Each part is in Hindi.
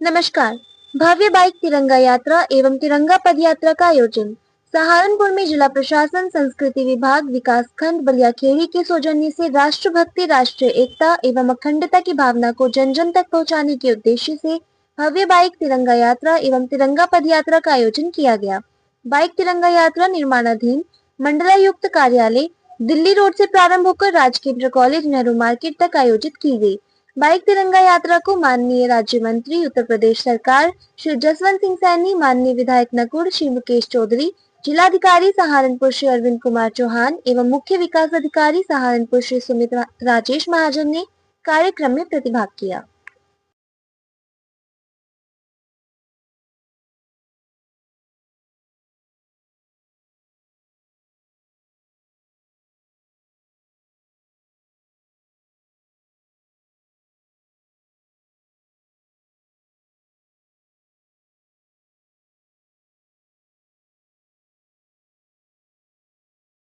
नमस्कार। भव्य बाइक तिरंगा यात्रा एवं तिरंगा पद यात्रा का आयोजन सहारनपुर में जिला प्रशासन, संस्कृति विभाग, विकास खंड बलियाखेड़ी के सौजन्य से राष्ट्रभक्ति, राष्ट्रीय एकता एवं अखंडता की भावना को जन जन तक पहुंचाने के उद्देश्य से भव्य बाइक तिरंगा यात्रा एवं तिरंगा पद यात्रा का आयोजन किया गया। बाइक तिरंगा यात्रा निर्माणाधीन मंडलायुक्त कार्यालय दिल्ली रोड से प्रारंभ होकर राजकीय इंटर कॉलेज नेहरू मार्केट तक आयोजित की गई। बाइक तिरंगा यात्रा को माननीय राज्य मंत्री उत्तर प्रदेश सरकार श्री जसवंत सिंह सैनी, माननीय विधायक नकुड़ श्री मुकेश चौधरी, जिलाधिकारी सहारनपुर श्री अरविंद कुमार चौहान एवं मुख्य विकास अधिकारी सहारनपुर श्री सुमित राजेश महाजन ने कार्यक्रम में प्रतिभाग किया।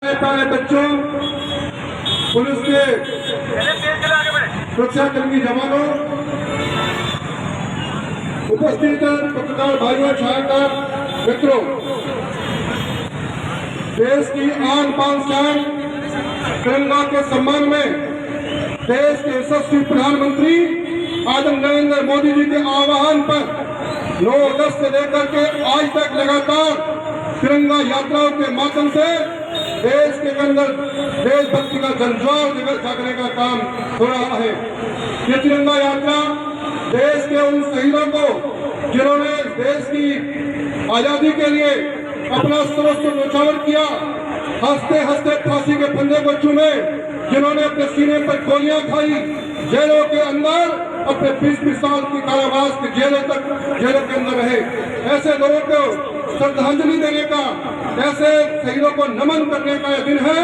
प्यारे बच्चों, पुलिस के सुरक्षाकर्मी जवानों, उपस्थित पत्रकार भाइयों, छायाकार मित्रों, देश की आन बान शान तिरंगा के सम्मान में देश के यशस्वी प्रधानमंत्री आदरणीय नरेंद्र मोदी जी के आह्वान पर 9 अगस्त से लेकर के आज तक लगातार तिरंगा यात्राओं के माध्यम से देश के अंदर देशभक्ति का जनजोर जागने का काम हो रहा है। ये तिरंगा यात्रा देश के उन शहीदों को जिन्होंने देश की आजादी के लिए अपना सर्वस्व न्यौछावर किया, हंसते हंसते फांसी के फंदे को चूमे, जिन्होंने अपने सीने पर गोलियां खाई, जेलों के अंदर अपने 20-20 साल की कारावास की जेलों के अंदर रहे, ऐसे लोगों को श्रद्धांजलि देने का, ऐसे शहीदों को नमन करने का यह दिन है।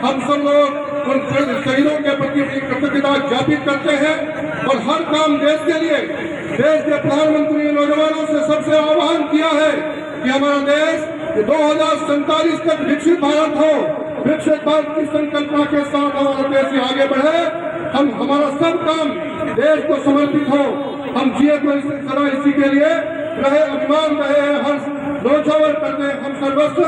हम सब लोग उन शहीदों के प्रति अपनी कृतज्ञता ज्ञापित करते हैं और हर काम देश के लिए देश के प्रधानमंत्री ने नौजवानों से सबसे आह्वान किया है कि हमारा देश 2047 तक विकसित भारत हो, विकसित भारत की संकल्पना के साथ हमारा देश आगे बढ़े। हम हमारा सब काम देश को समर्पित हो, हम जिए तो सदा इसी के लिए रहे, अभिमान रहे, हर न्यौछावर करते हैं, हम सर्वस्व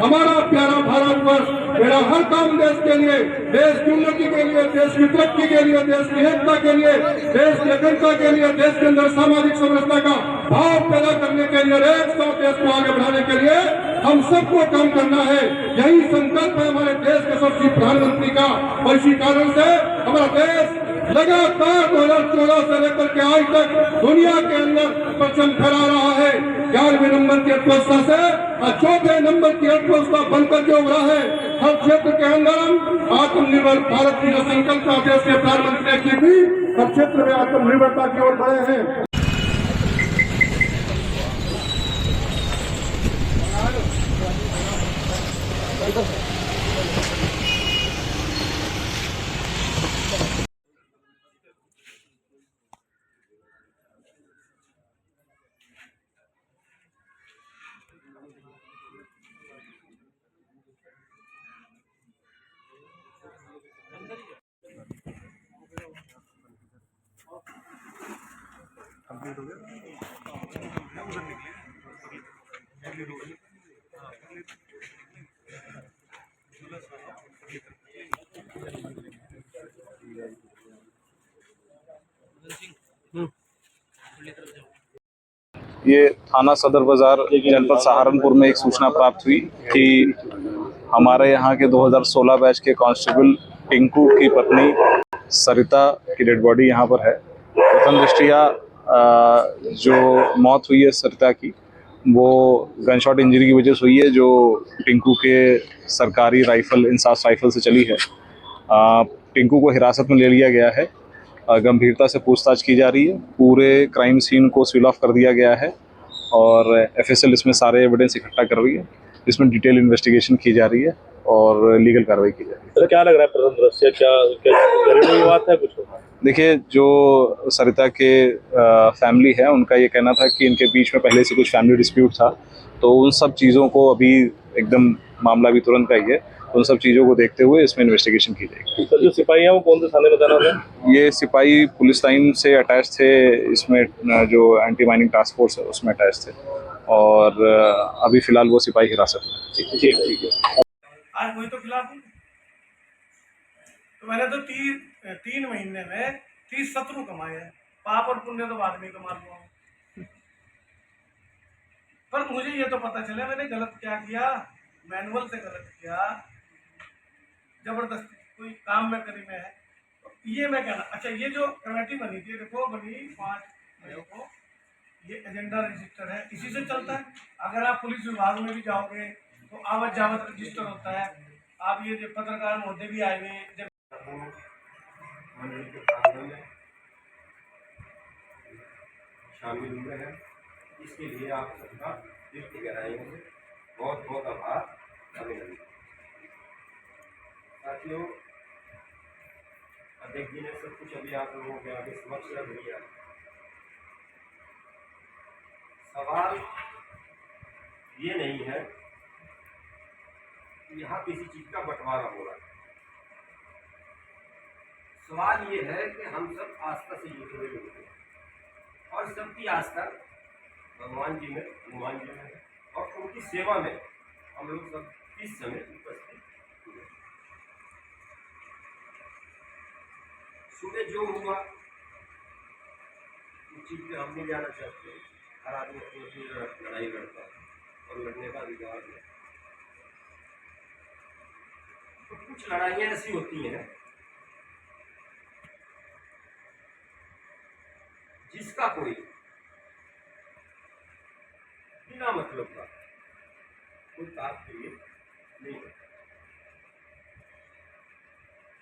हमारा प्यारा भारत वर्ष, मेरा हर काम देश के लिए, देश की उन्नति के लिए, देश की तरक्की के लिए, देश की एकता के लिए, देश की अखंडता के लिए, देश के अंदर सामाजिक समरसता का भाव पैदा करने के लिए, एक साथ देश को आगे बढ़ाने के लिए हम सबको काम करना है। यही संकल्प है हमारे देश के यशस्वी प्रधानमंत्री का और इसी कारण से हमारा देश लगातार 2014 से लेकर के आज तक दुनिया के अंदर परचम फहरा रहा है। 11वें नंबर की अर्थव्यवस्था से 4थे नंबर की अर्थव्यवस्था बनकर के उभरा है। हर क्षेत्र के अंदर हम आत्मनिर्भर भारत की जो संकल्पना देश के प्रधानमंत्री ने की थी, हर क्षेत्र में आत्मनिर्भरता की ओर बढ़े हैं। ये थाना सदर बाजार जनपद सहारनपुर में एक सूचना प्राप्त हुई कि हमारे यहाँ के 2016 बैच के कांस्टेबल टिंकू की पत्नी सरिता की डेड बॉडी यहाँ पर है। प्रथम दृष्टिया जो मौत हुई है सरिता की, वो गनशॉट इंजरी की वजह से हुई है, जो टिंकू के सरकारी राइफल इंसास राइफल से चली है। टिंकू को हिरासत में ले लिया गया है, गंभीरता से पूछताछ की जा रही है। पूरे क्राइम सीन को सील ऑफ कर दिया गया है और एफएसएल इसमें सारे एविडेंस इकट्ठा कर रही है, इसमें डिटेल इन्वेस्टिगेशन की जा रही है और लीगल कार्रवाई की जा रही है। तो क्या लग रहा है प्रथम दृष्टया, क्या घरेलू विवाद है कुछ? देखिए, जो सरिता के फैमिली है, उनका ये कहना था कि इनके बीच में पहले से कुछ फैमिली डिस्प्यूट था, तो उन सब चीज़ों को अभी एकदम मामला भी तुरंत का ही है, उन सब चीज़ों को देखते हुए इसमें इन्वेस्टिगेशन की जाएगी। सर जो सिपाही हैं वो कौन से थाने में तैनात हैं? ये सिपाही पुलिस लाइन से अटैच थे, इसमें जो एंटी माइनिंग टास्क फोर्स है उसमें अटैच थे, और अभी फिलहाल वो सिपाही हिरासत में है। ठीक है। आज कोई तो खिलाफ नहीं। तो मैंने तो 3 महीने में 30 शत्रु कमाए हैं। पाप और पुण्य तो बाद में कमा लूंगा। पर मुझे ये तो पता चला मैंने गलत क्या किया, मैनुअल से गलत किया, जबरदस्ती कोई काम में करी में है। तो ये मैं कहना, अच्छा ये जो कमेटी बनी थी, देखो बनी 5 मई को, ये एजेंडा रजिस्टर है, इसी से चलता है। अगर आप पुलिस विभाग में भी जाओगे तो आवत जावत रजिस्टर होता है। आप ये जो पत्रकार महोदय भी आए हुए जब शामिल हुए हैं, इसके लिए आप सबका दिल की गहराइयों से बहुत बहुत आभार, अभिनंदन। साथियों, अध्यक्ष जी ने सब कुछ अभी आप लोगों के आगे समक्ष रख दिया। सवाल ये नहीं है कि यहाँ किसी चीज का बंटवारा हो रहा है। सवाल ये है कि हम सब आस्था से जुड़े हुए लोग हैं और सबकी आस्था भगवान जी में, हनुमान जी में है, और उनकी सेवा में हम लोग सब इस समय उपस्थित हुए। सुबह जो हुआ उस चीज पे हम नहीं जाना चाहते। हर आदमी अपनी अपनी लड़ाई लड़ता है और लड़ने का अधिकार है। तो कुछ लड़ाइयाँ ऐसी होती हैं जिसका कोई बिना मतलब का कोई तात्पर्य नहीं है।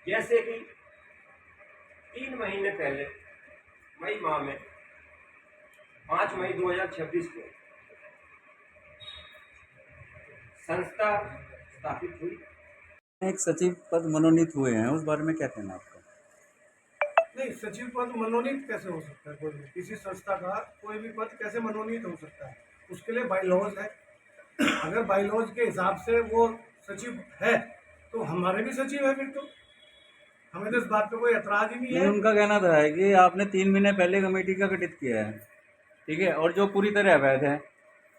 जैसे कि 3 महीने पहले मई माह में 5 मई 2026 को संस्था स्थापित हुई। एक सचिव पद मनोनीत हुए हैं, उस बारे में क्या कहना आपका? नहीं, सचिव पद मनोनीत कैसे हो सकता है? कोई भी किसी संस्था का कोई भी पद कैसे मनोनीत हो सकता है? उसके लिए बाईलॉज है। अगर बाईलॉज के हिसाब से वो सचिव है तो हमारे भी सचिव है, फिर तो हमें तो इस बात पे कोई एतराज ही नहीं है। उनका कहना था है कि आपने 3 महीने पहले कमेटी का गठित किया है, ठीक है, और जो पूरी तरह अवैध है।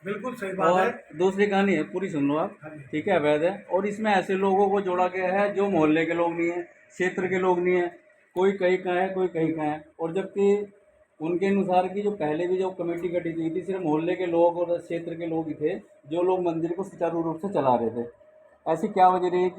बिल्कुल सही बात और है। दूसरी कहानी है, पूरी सुन लो आप, ठीक है, अवैध है, और इसमें ऐसे लोगों को जोड़ा गया है जो मोहल्ले के लोग नहीं है, क्षेत्र के लोग नहीं है, कोई कहीं का है, कोई कहीं का है। और जबकि उनके अनुसार की जो पहले भी जो कमेटी गठित हुई थी, सिर्फ मोहल्ले के लोग और क्षेत्र के लोग ही थे जो लोग मंदिर को सुचारू रूप से चला रहे थे। ऐसी क्या वजह रही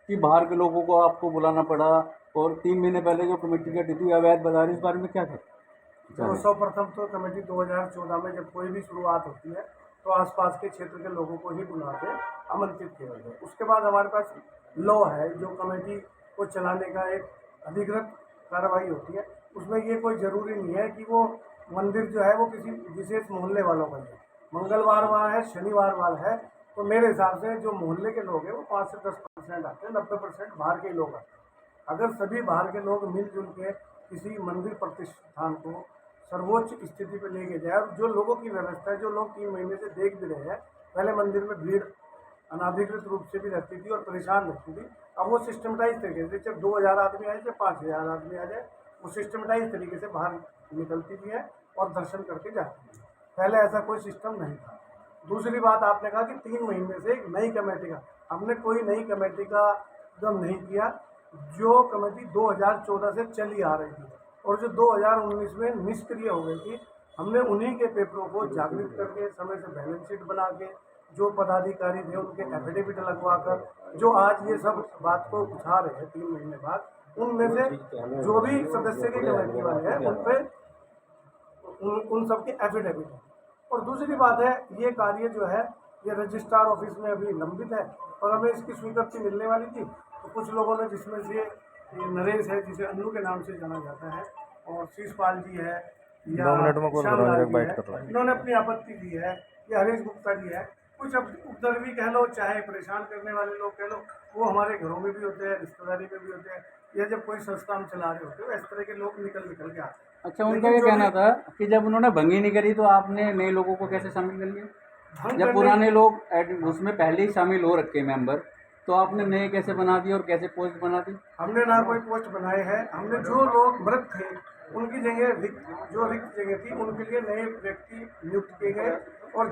कि बाहर के लोगों को आपको बुलाना पड़ा, और 3 महीने पहले जो कमेटी गठित हुई अवैध बता रही, इस बारे में क्या था? तो सर्वप्रथम तो कमेटी 2014 में जब कोई भी शुरुआत होती है तो आसपास के क्षेत्र के लोगों को ही बुला के आमंत्रित किया जाता है। उसके बाद हमारे पास लॉ है जो कमेटी को चलाने का एक अधिकृत कार्रवाई होती है। उसमें ये कोई ज़रूरी नहीं है कि वो मंदिर जो है वो किसी विशेष मोहल्ले वालों का है। मंगलवार वहाँ है, शनिवार वाला है, तो मेरे हिसाब से जो मोहल्ले के लोग हैं वो 5 से 10% आते हैं, 90% बाहर के लोग आते हैं। अगर सभी बाहर के लोग मिलजुल के किसी मंदिर प्रतिष्ठान को सर्वोच्च स्थिति पर लेके जाए, और जो लोगों की व्यवस्था है, जो लोग 3 महीने से देख भी रहे हैं, पहले मंदिर में भीड़ अनाधिकृत रूप से भी रहती थी और परेशान रहती थी। अब वो सिस्टमटाइज तरीके से, चाहे 2000 आदमी आए चाहे 5000 आदमी आ जाए, वो सिस्टमटाइज तरीके से बाहर निकलती भी है और दर्शन करके जाती है। पहले ऐसा कोई सिस्टम नहीं था। दूसरी बात, आपने कहा कि 3 महीने से एक नई कमेटी का, हमने कोई नई कमेटी का एकदम नहीं किया। जो कमेटी 2014 से चली आ रही थी और जो 2019 में निष्क्रिय हो गई थी, हमने उन्हीं के पेपरों को जागृत करके समय से बैलेंस शीट बना के, जो पदाधिकारी थे उनके एफिडेविट लगवा कर, जो आज ये सब बात को उठा रहे हैं 3 महीने बाद, उनमें से जो भी सदस्य की कमेटी वाले हैं उन पे उन सबके एफिडेविट है। और दूसरी बात है, ये कार्य जो है ये रजिस्ट्रार ऑफिस में अभी लंबित है और हमें इसकी स्वीकृति मिलने वाली थी। तो कुछ लोगों ने, जिसमें से ये नरेश है जिसे अन्नू के नाम से जाना जाता है, और शीशपाल जी है, या श्यामलाल जी है, इन्होंने अपनी आपत्ति दी है, या हरीश गुप्ता जी है। कुछ अब उपद्रवी कह लो, चाहे परेशान करने वाले लोग कह लो, वो हमारे घरों में भी होते हैं, रिश्तेदारी में भी होते हैं, या जब कोई संस्था हम चला रहे होते हैं इस तरह के लोग निकल के आते हैं। अच्छा, उनका ये कहना था कि जब उन्होंने भंगी नहीं करी तो आपने नए लोगों को कैसे शामिल कर लिया, जब पुराने लोग उसमें पहले ही शामिल हो रखे मेंबर, तो आपने नए कैसे बना दिए और कैसे पोस्ट बना दी? हमने ना कोई पोस्ट बनाए हैं, हमने जो लोग मृत थे उनकी जगह जो रिक्त जगह थी उनके लिए नए व्यक्ति नियुक्त किए गए, और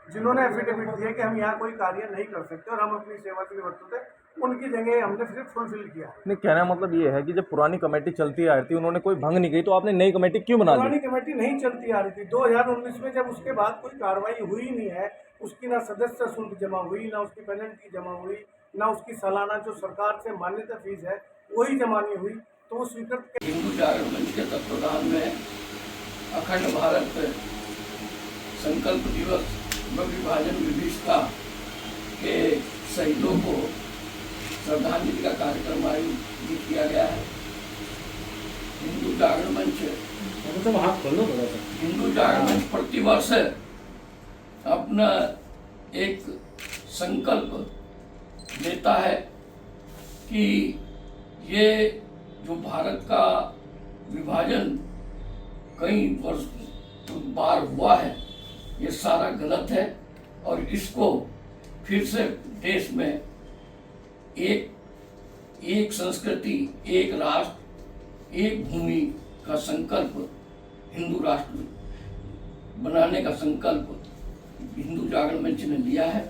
जिन्होंने एफिडेविट दिए कि हम यहाँ कोई कार्य नहीं कर सकते और हम अपनी सेवा से निवृत्त थे, उनकी जगह हमने सिर्फ फुलफिल किया। नहीं, कहना मतलब ये है कि जब पुरानी कमेटी चलती आ रही थी उन्होंने कोई भंग नहीं की, तो आपने नई कमेटी क्यों बना दी? पुरानी कमेटी नहीं चलती आ रही थी 2019 में, जब उसके बाद कोई कार्रवाई हुई नहीं है, उसकी ना सदस्य शुल्क जमा हुई, ना उसकी पेनल्टी जमा हुई, ना उसकी सालाना जो सरकार से मान्यता फीस है वही जमा नहीं हुई, तो वो स्वीकृत। हिंदू जागरण मंच के तत्वाधान में अखंड भारत संकल्प दिवस व विभाजन विभीषिका के शहीदों को श्रद्धांजलि का कार्यक्रम आयोजित किया गया है। हिंदू जागरण मंच प्रतिवर्ष अपना एक संकल्प लेता है कि ये जो भारत का विभाजन कई वर्ष बार हुआ है, ये सारा गलत है और इसको फिर से देश में एक संस्कृति, एक राष्ट्र, एक भूमि का संकल्प, हिंदू राष्ट्र बनाने का संकल्प हिंदू जागरण मंच ने लिया है।